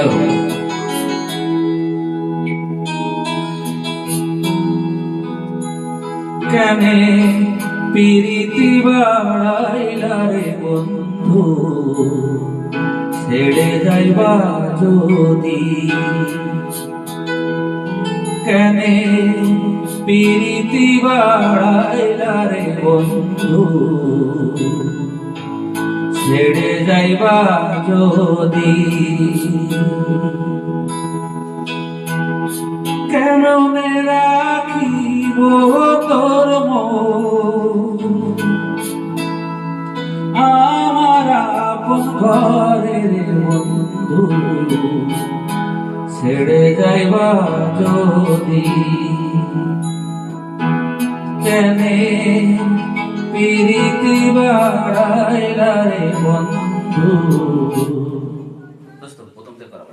Hello. কেনে পিরিতি বাড়াইলা রে বন্ধু, ছেড়ে যাইবা যদি। কেনে পিরিতি বাড়াইলা রে বন্ধু, ছেড়ে যাইবা যদি। কেমনে রাখিব তোর মন আমার আপন ঘরে রে বন্ধু, ছেড়ে যাইবা যদি। কেনে পিরিতি বাড়াইলা রে বন্ধু। দোস্ত প্রথম থেকে করা